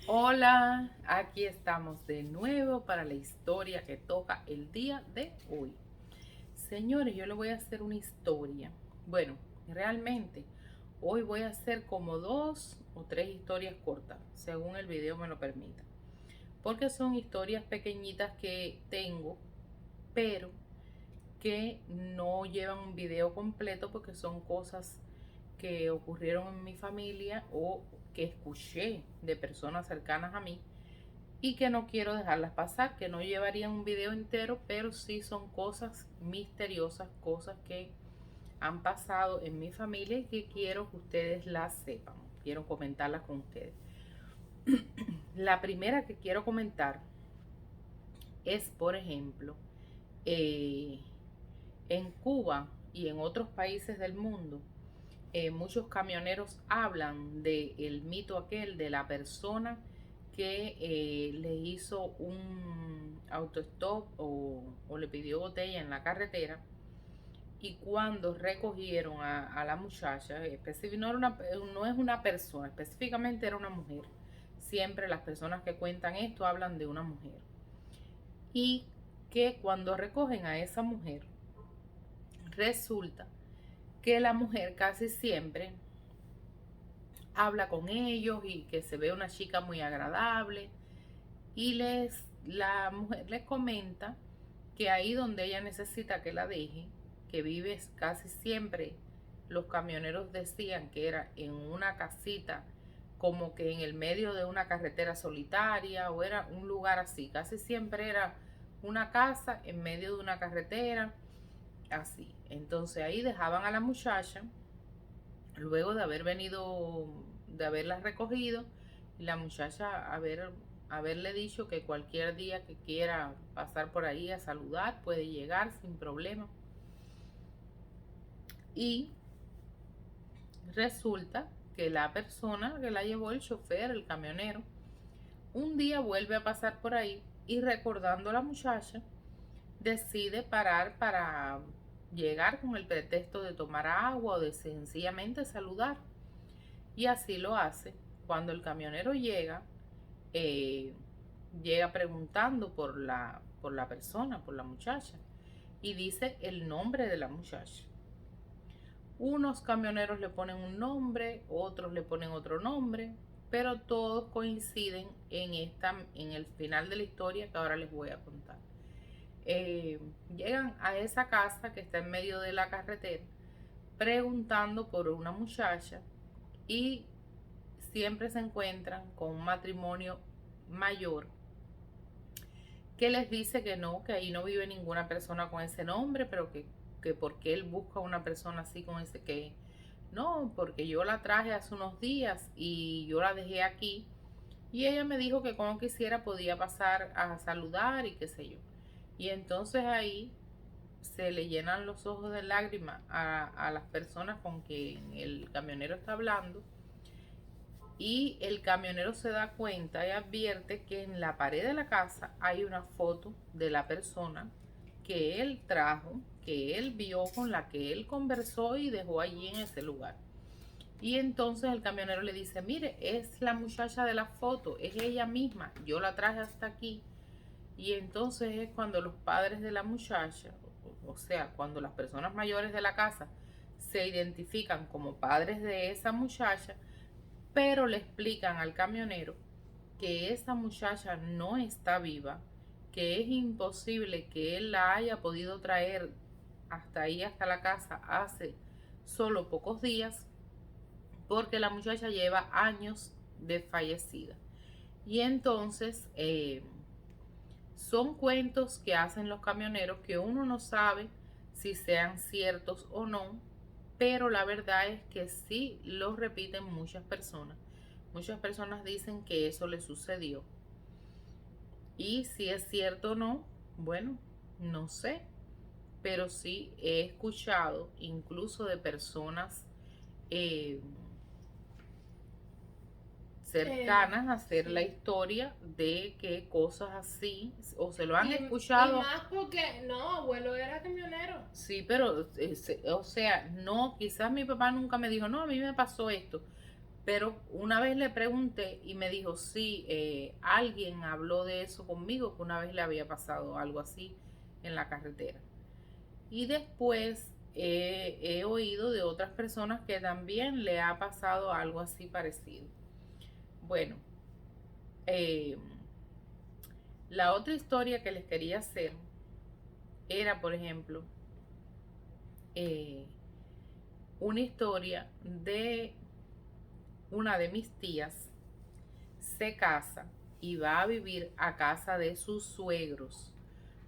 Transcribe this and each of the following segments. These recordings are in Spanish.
Hola, aquí estamos de nuevo para la historia que toca el día de hoy. Señores, yo le voy a hacer una historia. Bueno, realmente hoy voy a hacer como 2 o 3 historias cortas, según el video me lo permita. Porque son historias pequeñitas que tengo, pero que no llevan un video completo porque son cosas que ocurrieron en mi familia o que escuché de personas cercanas a mí y que no quiero dejarlas pasar, que no llevarían un video entero, pero sí son cosas misteriosas, cosas que han pasado en mi familia y que quiero que ustedes las sepan, quiero comentarlas con ustedes. La primera que quiero comentar es, por ejemplo, eh, en Cuba y en otros países del mundo, muchos camioneros hablan del mito aquel de la persona que le hizo un autostop o le pidió botella en la carretera, y cuando recogieron a la muchacha, no es una persona, específicamente era una mujer. Siempre las personas que cuentan esto hablan de una mujer. Y que cuando recogen a esa mujer, resulta que la mujer casi siempre habla con ellos y que se ve una chica muy agradable, y la mujer les comenta que ahí donde ella necesita que la deje, que vive casi siempre, los camioneros decían que era en una casita como que en el medio de una carretera solitaria, o era un lugar así, casi siempre era una casa en medio de una carretera así. Entonces ahí dejaban a la muchacha luego de haber venido, de haberla recogido, y la muchacha haberle dicho que cualquier día que quiera pasar por ahí a saludar puede llegar sin problema. Y resulta que la persona que la llevó, el chofer, el camionero, un día vuelve a pasar por ahí y, recordando a la muchacha, decide parar para llegar con el pretexto de tomar agua o de sencillamente saludar. Y así lo hace. Cuando el camionero llega, eh, llega preguntando por la persona, por la muchacha, y dice el nombre de la muchacha. Unos camioneros le ponen un nombre, otros le ponen otro nombre, pero todos coinciden en el final de la historia que ahora les voy a contar. Llegan a esa casa que está en medio de la carretera preguntando por una muchacha, y siempre se encuentran con un matrimonio mayor que les dice que no, que ahí no vive ninguna persona con ese nombre, pero que porque él busca una persona así con ese, que no, porque yo la traje hace unos días y yo la dejé aquí, y ella me dijo que cuando quisiera podía pasar a saludar y qué sé yo. Y entonces ahí se le llenan los ojos de lágrimas a las personas con quien el camionero está hablando, y el camionero se da cuenta y advierte que en la pared de la casa hay una foto de la persona que él trajo, que él vio, con la que él conversó y dejó allí en ese lugar. Y entonces el camionero le dice: mire, es la muchacha de la foto, es ella misma, yo la traje hasta aquí. Y entonces es cuando los padres de la muchacha, o sea, cuando las personas mayores de la casa se identifican como padres de esa muchacha, pero le explican al camionero que esa muchacha no está viva, que es imposible que él la haya podido traer hasta ahí, hasta la casa, hace solo pocos días, porque la muchacha lleva años de fallecida. Y entonces son cuentos que hacen los camioneros que uno no sabe si sean ciertos o no, pero la verdad es que sí los repiten muchas personas. Muchas personas dicen que eso les sucedió. Y si es cierto o no, bueno, no sé, pero sí he escuchado incluso de personas eh, cercanas a hacer la historia de que cosas así, o se lo han escuchado. Y más porque, no, abuelo era camionero. Sí, pero, o sea, no, quizás mi papá nunca me dijo, no, a mí me pasó esto, Pero una vez le pregunté y me dijo, sí, alguien habló de eso conmigo, que una vez le había pasado algo así en la carretera. Y después he oído de otras personas que también le ha pasado algo así parecido. Bueno, eh, la otra historia que les quería hacer era, por ejemplo, eh, una historia de una de mis tías. Se casa y va a vivir a casa de sus suegros.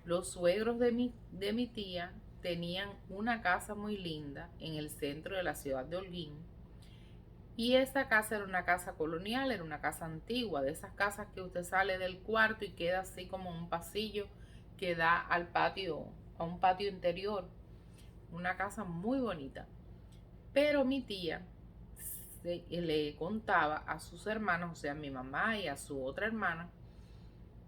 Los suegros de mi tía tenían una casa muy linda en el centro de la ciudad de Holguín. Y esa casa era una casa colonial, era una casa antigua, de esas casas que usted sale del cuarto y queda así como un pasillo que da al patio, a un patio interior. Una casa muy bonita. Pero mi tía le contaba a sus hermanos, o sea, a mi mamá y a su otra hermana,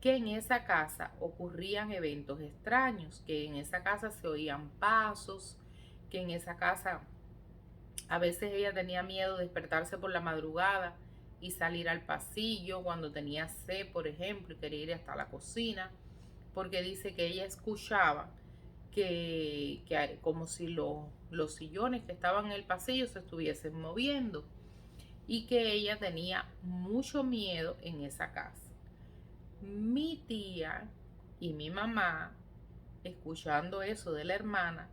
que en esa casa ocurrían eventos extraños, que en esa casa se oían pasos, que en esa casa a veces ella tenía miedo de despertarse por la madrugada y salir al pasillo cuando tenía sed, por ejemplo, y quería ir hasta la cocina, porque dice que ella escuchaba que como si los sillones que estaban en el pasillo se estuviesen moviendo y que ella tenía mucho miedo en esa casa. Mi tía y mi mamá, escuchando eso de la hermana,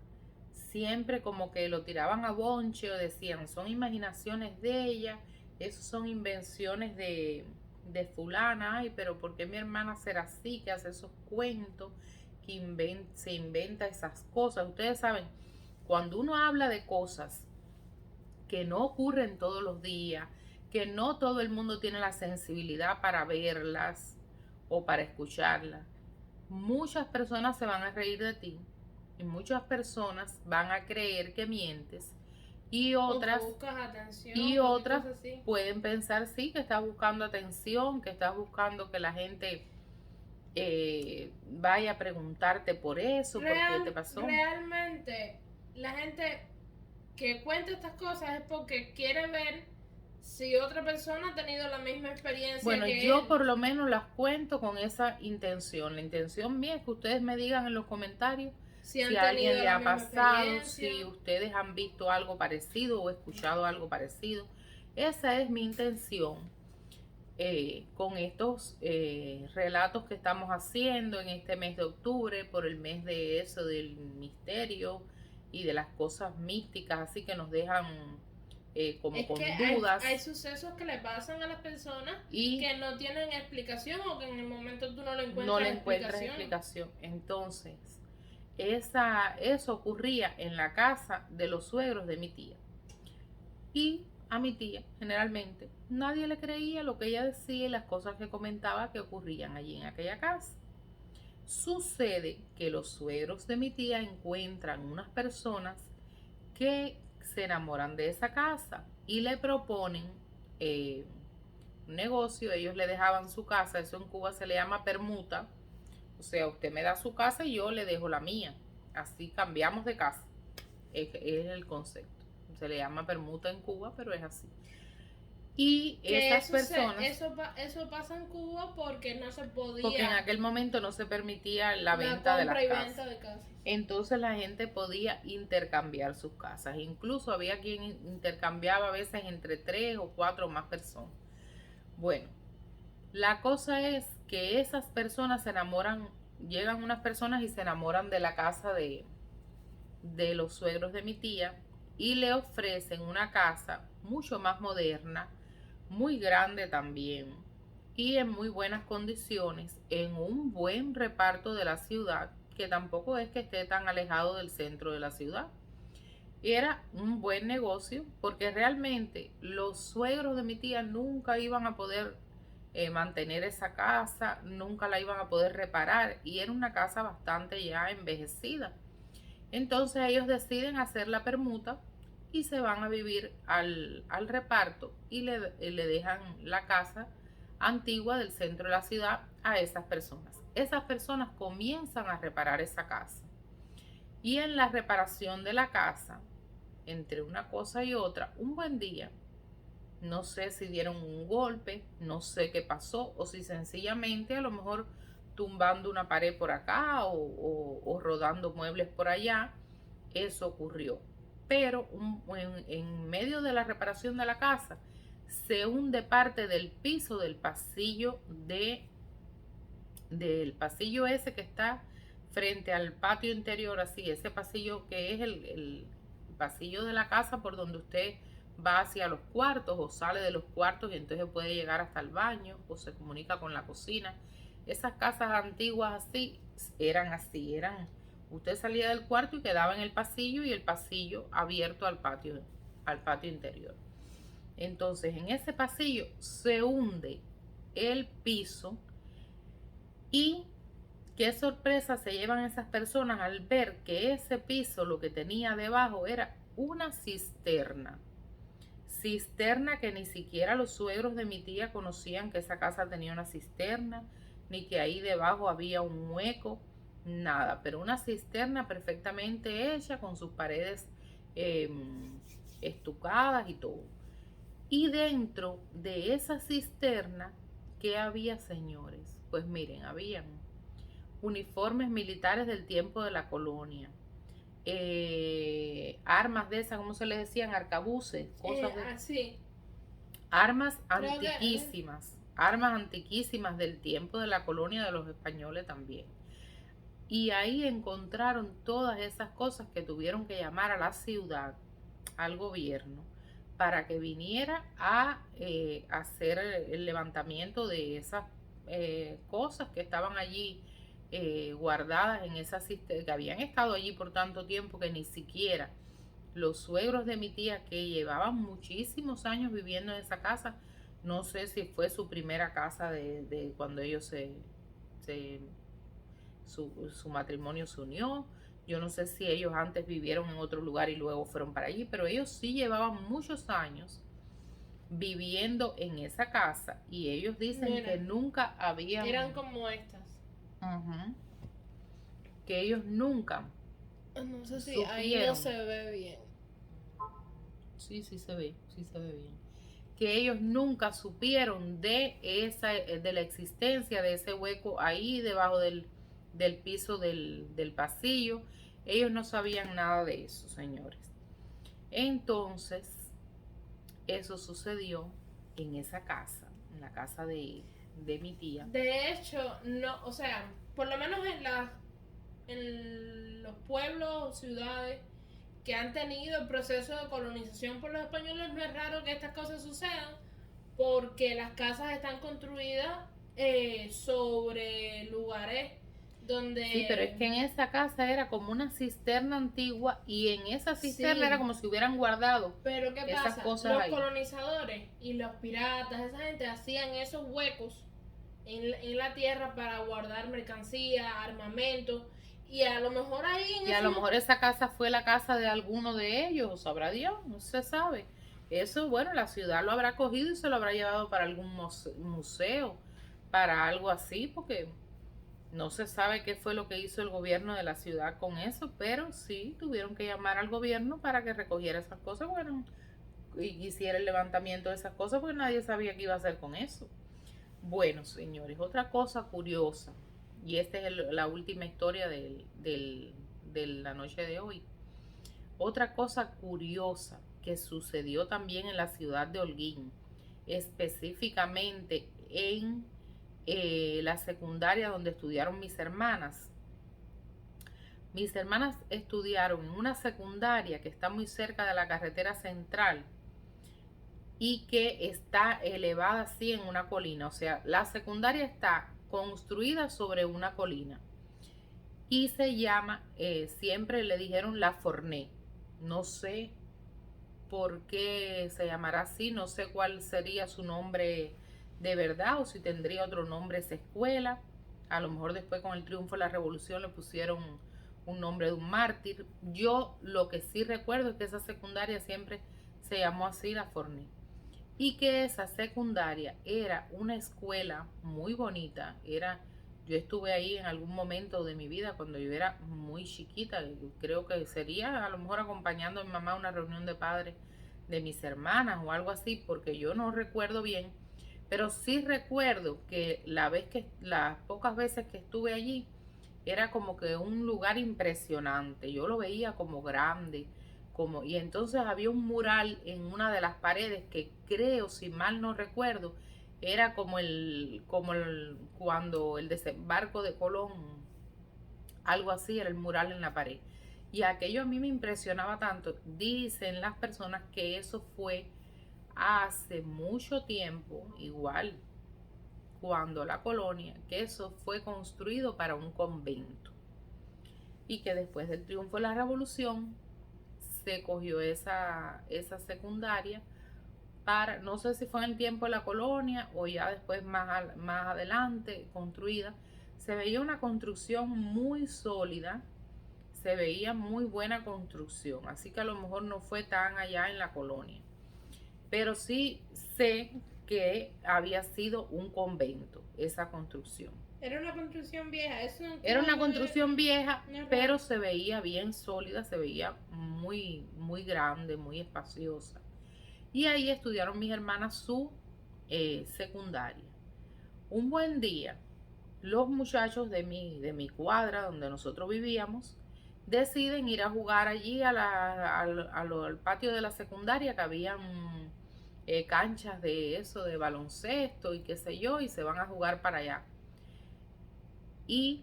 siempre como que lo tiraban a bonche o decían, son imaginaciones de ella, eso son invenciones de fulana, ay, pero ¿por qué mi hermana será así, que hace esos cuentos, que se inventa esas cosas? Ustedes saben, cuando uno habla de cosas que no ocurren todos los días, que no todo el mundo tiene la sensibilidad para verlas o para escucharlas, muchas personas se van a reír de ti y muchas personas van a creer que mientes y otras, pueden pensar sí, que estás buscando atención, que estás buscando que la gente vaya a preguntarte por eso, por qué te pasó. Realmente la gente que cuenta estas cosas es porque quiere ver si otra persona ha tenido la misma experiencia. Bueno, que yo él. por lo menos las cuento con esa intención. La intención mía es que ustedes me digan en los comentarios si a alguien le ha pasado, si ustedes han visto algo parecido o escuchado algo parecido. Esa es mi intención con estos relatos que estamos haciendo en este mes de octubre, por el mes de eso, del misterio y de las cosas místicas, así que nos dejan como es con que dudas. Hay sucesos que le pasan a las personas y que no tienen explicación o que en el momento tú no le encuentras explicación. Entonces, eso ocurría en la casa de los suegros de mi tía. Y a mi tía, generalmente, nadie le creía lo que ella decía y las cosas que comentaba que ocurrían allí en aquella casa. Sucede que los suegros de mi tía encuentran unas personas que se enamoran de esa casa y le proponen un negocio. Ellos le dejaban su casa, eso en Cuba se le llama permuta, o sea, usted me da su casa y yo le dejo la mía, así cambiamos de casa, es el concepto. Se le llama permuta en Cuba, pero es así. Y esas personas... Eso pasa en Cuba porque no se podía... Porque en aquel momento no se permitía la venta de las casas. Entonces la gente podía intercambiar sus casas. Incluso había quien intercambiaba a veces entre 3 o 4 más personas. Bueno, la cosa es que esas personas se enamoran, llegan unas personas y se enamoran de la casa de los suegros de mi tía y le ofrecen una casa mucho más moderna, muy grande también y en muy buenas condiciones, en un buen reparto de la ciudad, que tampoco es que esté tan alejado del centro de la ciudad. Y era un buen negocio porque realmente los suegros de mi tía nunca iban a poder mantener esa casa, nunca la iban a poder reparar y era una casa bastante ya envejecida. Entonces ellos deciden hacer la permuta y se van a vivir al reparto y le dejan la casa antigua del centro de la ciudad a esas personas. Esas personas comienzan a reparar esa casa. Y en la reparación de la casa, entre una cosa y otra, un buen día, No sé si dieron un golpe, no sé qué pasó, o si sencillamente a lo mejor tumbando una pared por acá o rodando muebles por allá, eso ocurrió. Pero en medio de la reparación de la casa, se hunde parte del piso del pasillo del pasillo ese que está frente al patio interior, así, ese pasillo que es el pasillo de la casa por donde usted va hacia los cuartos o sale de los cuartos y entonces puede llegar hasta el baño o se comunica con la cocina. Esas casas antiguas así, usted salía del cuarto y quedaba en el pasillo y el pasillo abierto al patio interior. Entonces, en ese pasillo se hunde el piso y qué sorpresa se llevan esas personas al ver que ese piso lo que tenía debajo era una cisterna. Cisterna que ni siquiera los suegros de mi tía conocían que esa casa tenía una cisterna, ni que ahí debajo había un hueco, nada, pero una cisterna perfectamente hecha con sus paredes estucadas y todo. Y dentro de esa cisterna, ¿qué había, señores? Pues miren, habían uniformes militares del tiempo de la colonia, armas de esas, ¿cómo se les decían? Arcabuces, cosas de... Así. Armas antiquísimas, armas antiquísimas del tiempo de la colonia de los españoles también. Y ahí encontraron todas esas cosas que tuvieron que llamar a la ciudad, al gobierno, para que viniera a hacer el levantamiento de esas cosas que estaban allí guardadas en esa cisterna, que habían estado allí por tanto tiempo que ni siquiera los suegros de mi tía, que llevaban muchísimos años viviendo en esa casa, no sé si fue su primera casa de cuando ellos su matrimonio se unió. Yo no sé si ellos antes vivieron en otro lugar y luego fueron para allí, pero ellos sí llevaban muchos años viviendo en esa casa y ellos dicen que nunca habían... Eran como estas. Que ellos nunca... No sé si ahí no se ve bien. Sí se ve bien. Que ellos nunca supieron de la existencia de ese hueco ahí debajo del piso del pasillo. Ellos no sabían nada de eso, señores. Entonces, eso sucedió en esa casa, en la casa de mi tía. De hecho, no, o sea, por lo menos en los pueblos, ciudades que han tenido el proceso de colonización por los españoles, no es raro que estas cosas sucedan, porque las casas están construidas sobre lugares donde... Sí, pero es que en esa casa era como una cisterna antigua y en esa cisterna era como si hubieran guardado. Pero ¿qué esas pasa? Cosas los ahí. Colonizadores y los piratas, esa gente hacían esos huecos en la tierra para guardar mercancía, armamento, y a lo mejor ahí... Y a lo mejor esa casa fue la casa de alguno de ellos, sabrá Dios, no se sabe. Eso, bueno, la ciudad lo habrá cogido y se lo habrá llevado para algún museo, para algo así, porque no se sabe qué fue lo que hizo el gobierno de la ciudad con eso, pero sí tuvieron que llamar al gobierno para que recogiera esas cosas, bueno, y hiciera el levantamiento de esas cosas, porque nadie sabía qué iba a hacer con eso. Bueno, señores, otra cosa curiosa, y esta es la última historia de la noche de hoy. Otra cosa curiosa que sucedió también en la ciudad de Holguín, específicamente en la secundaria donde estudiaron mis hermanas. Mis hermanas estudiaron en una secundaria que está muy cerca de la carretera central y que está elevada así en una colina. O sea, la secundaria está construida sobre una colina y se llama, siempre le dijeron La Forné. No sé por qué se llamará así, no sé cuál sería su nombre de verdad o si tendría otro nombre esa escuela. A lo mejor después con el triunfo de la revolución le pusieron un nombre de un mártir. Yo lo que sí recuerdo es que esa secundaria siempre se llamó así, La Forné, y que esa secundaria era una escuela muy bonita. Yo estuve ahí en algún momento de mi vida cuando yo era muy chiquita, creo que sería a lo mejor acompañando a mi mamá a una reunión de padres de mis hermanas o algo así, porque yo no recuerdo bien, pero sí recuerdo que las pocas veces que estuve allí, era como que un lugar impresionante. Yo lo veía como grande, y entonces había un mural en una de las paredes que creo, si mal no recuerdo, era cuando el desembarco de Colón, algo así, era el mural en la pared. Y aquello a mí me impresionaba tanto. Dicen las personas que eso fue hace mucho tiempo, igual, cuando la colonia, que eso fue construido para un convento. Y que después del triunfo de la revolución se cogió esa secundaria para, no sé si fue en el tiempo de la colonia o ya después más adelante construida. Se veía una construcción muy sólida, se veía muy buena construcción, así que a lo mejor no fue tan allá en la colonia, pero sí sé que había sido un convento esa construcción. Era una construcción vieja, eso no Era una construcción vieja, no pero se veía bien sólida, se veía muy, muy grande, muy espaciosa. Y ahí estudiaron mis hermanas su secundaria. Un buen día, los muchachos de mi cuadra, donde nosotros vivíamos, deciden ir a jugar allí al patio de la secundaria, que habían canchas de eso, de baloncesto y qué sé yo, y se van a jugar para allá. Y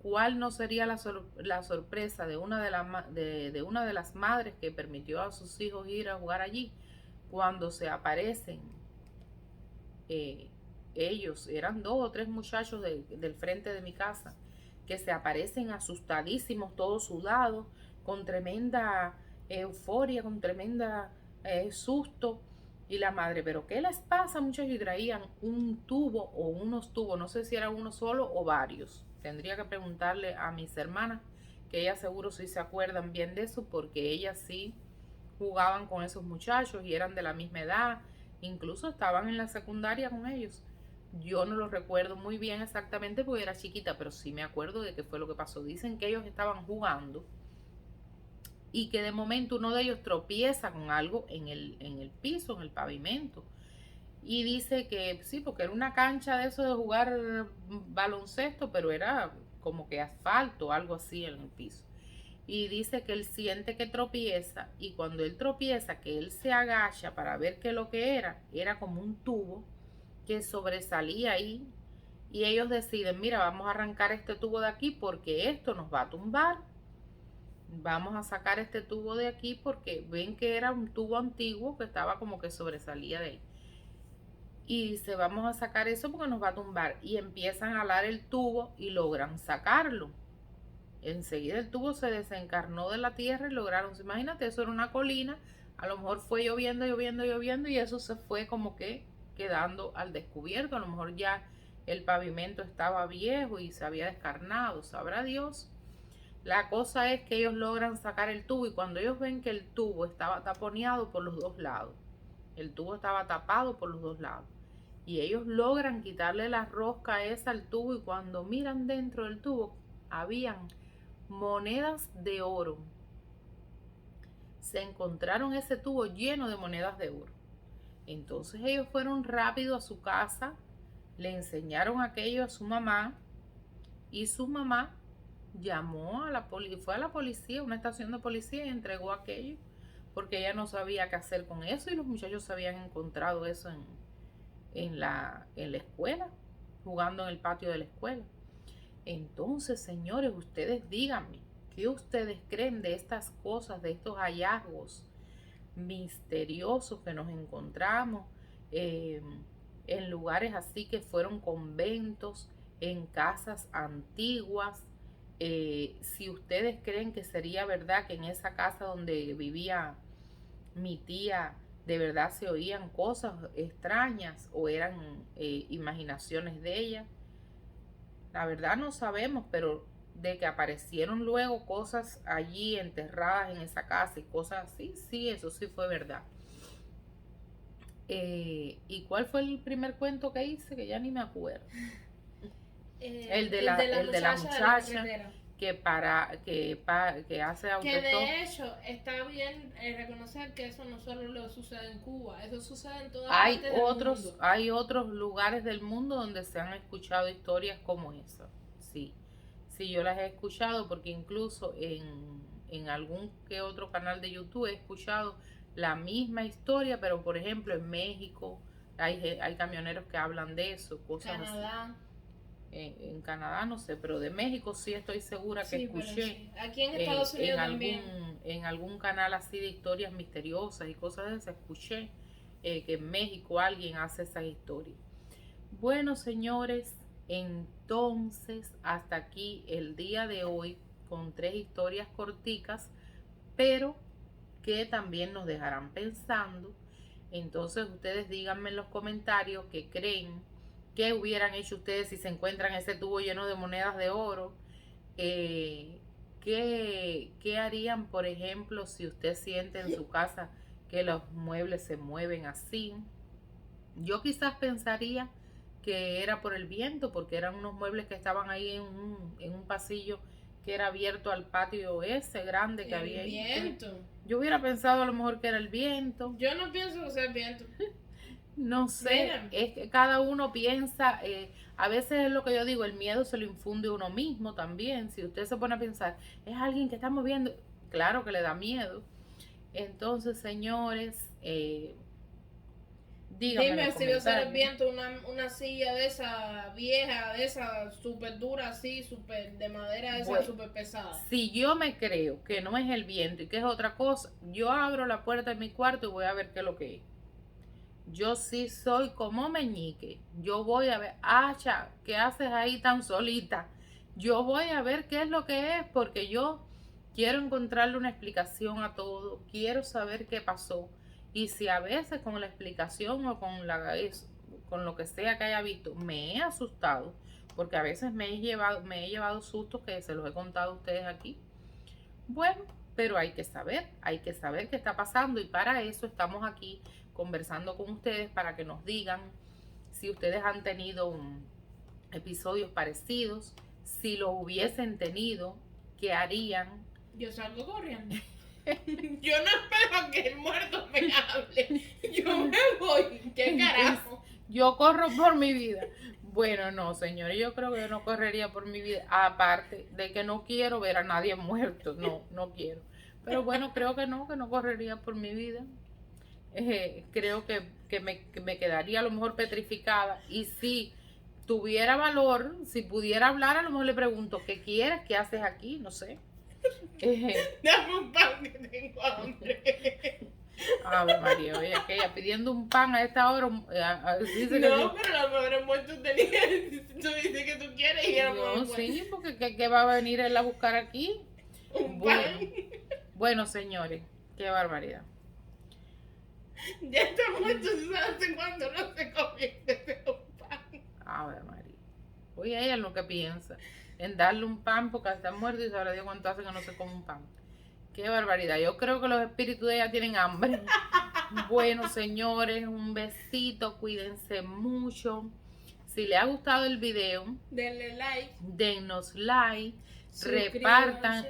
cuál no sería la sorpresa de una de las madres que permitió a sus hijos ir a jugar allí, cuando se aparecen ellos, eran 2 o 3 muchachos del frente de mi casa, que se aparecen asustadísimos, todos sudados, con tremenda euforia, con tremenda susto. Y la madre, ¿pero qué les pasa, muchachos? Y traían un tubo o unos tubos, no sé si era uno solo o varios. Tendría que preguntarle a mis hermanas, que ellas seguro sí se acuerdan bien de eso, porque ellas sí jugaban con esos muchachos y eran de la misma edad, incluso estaban en la secundaria con ellos. Yo no lo recuerdo muy bien exactamente porque era chiquita, pero sí me acuerdo de qué fue lo que pasó. Dicen que ellos estaban jugando y que de momento uno de ellos tropieza con algo en el piso, en el pavimento. Y dice que sí, porque era una cancha de eso de jugar baloncesto, pero era como que asfalto, algo así en el piso. Y dice que él siente que tropieza, y cuando él tropieza, que él se agacha para ver qué lo que era como un tubo que sobresalía ahí. Y ellos deciden, mira, vamos a arrancar este tubo de aquí porque esto nos va a tumbar. Vamos a sacar este tubo de aquí porque ven que era un tubo antiguo que estaba como que sobresalía de ahí. Y dice, vamos a sacar eso porque nos va a tumbar. Y empiezan a alar el tubo y logran sacarlo. Enseguida el tubo se desencarnó de la tierra y lograron, imagínate, eso era una colina, a lo mejor fue lloviendo y eso se fue como que quedando al descubierto. A lo mejor ya el pavimento estaba viejo y se había descarnado, sabrá Dios. La cosa es que ellos logran sacar el tubo, y cuando ellos ven que el tubo estaba taponeado por los dos lados, el tubo estaba tapado por los dos lados, y ellos logran quitarle la rosca esa al tubo, y cuando miran dentro del tubo habían monedas de oro. Se encontraron ese tubo lleno de monedas de oro. Entonces ellos fueron rápido a su casa, le enseñaron aquello a su mamá, y su mamá llamó a fue a la policía, una estación de policía, y entregó aquello, porque ella no sabía qué hacer con eso, y los muchachos se habían encontrado eso en la escuela, jugando en el patio de la escuela. Entonces, señores, ustedes díganme, ¿qué ustedes creen de estas cosas, de estos hallazgos misteriosos que nos encontramos en lugares así que fueron conventos, en casas antiguas? Si ustedes creen que sería verdad que en esa casa donde vivía mi tía de verdad se oían cosas extrañas o eran imaginaciones de ella. La verdad no sabemos, pero de que aparecieron luego cosas allí enterradas en esa casa y cosas así, sí, eso sí fue verdad. ¿Y cuál fue el primer cuento que hice? Que ya ni me acuerdo. El de la muchacha que hace Que autostop. de hecho está bien reconocer que eso no solo lo sucede en Cuba, eso sucede en todas Hay partes del otros, mundo. hay otros lugares del mundo donde se han escuchado historias como esa. Sí, sí, yo las he escuchado porque incluso en algún que otro canal de YouTube he escuchado la misma historia, pero por ejemplo en México hay camioneros que hablan de eso, cosas así. Canadá. En Canadá no sé, pero de México sí estoy segura que Sí, pero escuché sí. Aquí en Estados Unidos también. en algún canal así de historias misteriosas y cosas de esas, escuché que en México alguien hace esas historias. Bueno, señores, entonces hasta aquí el día de hoy con 3 historias corticas, pero que también nos dejarán pensando. Entonces ustedes díganme en los comentarios qué creen, qué hubieran hecho ustedes si se encuentran ese tubo lleno de monedas de oro. ¿Qué harían, por ejemplo, si usted siente en su casa que los muebles se mueven así? Yo quizás pensaría que era por el viento, porque eran unos muebles que estaban ahí en un pasillo que era abierto al patio ese grande que había ahí. El viento. Yo hubiera pensado a lo mejor que era el viento. Yo no pienso que sea el viento. No sé, Mira. es que cada uno piensa, a veces es lo que yo digo, el miedo se lo infunde uno mismo también. Si usted se pone a pensar, es alguien que está moviendo, claro que le da miedo. Entonces, señores, díganme en Dime los si va a ser el comentarios. viento una silla de esa vieja, de esa súper dura así, súper de madera, esa Bueno, súper pesada. Si yo me creo que no es el viento y que es otra cosa, yo abro la puerta de mi cuarto y voy a ver qué es lo que es. Yo sí soy como meñique. Yo voy a ver, Acha, ¿qué haces ahí tan solita? Yo voy a ver qué es lo que es porque yo quiero encontrarle una explicación a todo. Quiero saber qué pasó. Y si a veces con la explicación o con lo que sea que haya visto me he asustado, porque a veces me he llevado sustos que se los he contado a ustedes aquí. Bueno, pero hay que saber qué está pasando y para eso estamos aquí conversando con ustedes para que nos digan si ustedes han tenido episodios parecidos, si lo hubiesen tenido, qué harían. Yo salgo corriendo. Yo no espero que el muerto me hable. Yo me voy. ¿Qué carajo? Yo corro por mi vida. Bueno, no, señores, yo creo que yo no correría por mi vida, aparte de que no quiero ver a nadie muerto, no quiero. Pero bueno, creo que no correría por mi vida. Creo que me quedaría a lo mejor petrificada. Y si tuviera valor, si pudiera hablar, a lo mejor le pregunto, ¿qué quieres? ¿Qué haces aquí? No sé. Dame un pan que tengo hambre. Ave María, oye, aquella pidiendo un pan a esta hora. Dice que No, sí. pero la mujer muerto tenía. Tú dices que tú quieres y era No, muy sí, porque ¿qué va a venir él a buscar aquí? Un Bueno, pan. bueno, señores, qué barbaridad. Ya está muerto, ¿sabes cuándo no se convierte en un pan? Ave María. Oye, ella lo que piensa en darle un pan porque está muerto y sabrá Dios cuánto hace que no se come un pan. Qué barbaridad. Yo creo que los espíritus de ella tienen hambre. Bueno, señores, un besito. Cuídense mucho. Si les ha gustado el video, Denle like. dennos like. Suscríbanse. Repartan,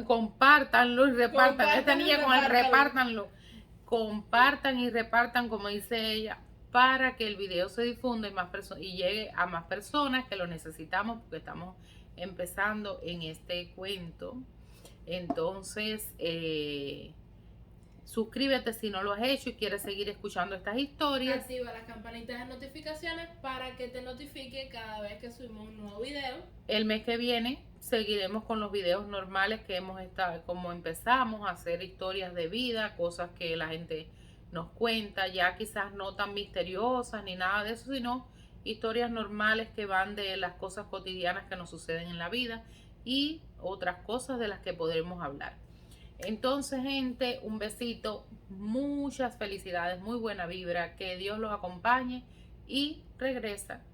compártanlo y repartan. Esta Compártanlo y niña con el repártanlo. repártanlo. Compartan y repartan, como dice ella, para que el video se difunda y llegue a más personas que lo necesitamos porque estamos empezando en este cuento. Entonces, suscríbete si no lo has hecho y quieres seguir escuchando estas historias. Activa las campanitas de notificaciones para que te notifique cada vez que subimos un nuevo video. El mes que viene seguiremos con los videos normales que hemos estado, como empezamos a hacer historias de vida, cosas que la gente nos cuenta, ya quizás no tan misteriosas ni nada de eso, sino historias normales que van de las cosas cotidianas que nos suceden en la vida y otras cosas de las que podremos hablar. Entonces, gente, un besito, muchas felicidades, muy buena vibra, que Dios los acompañe y regresa,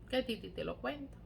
que Titi te lo cuenta.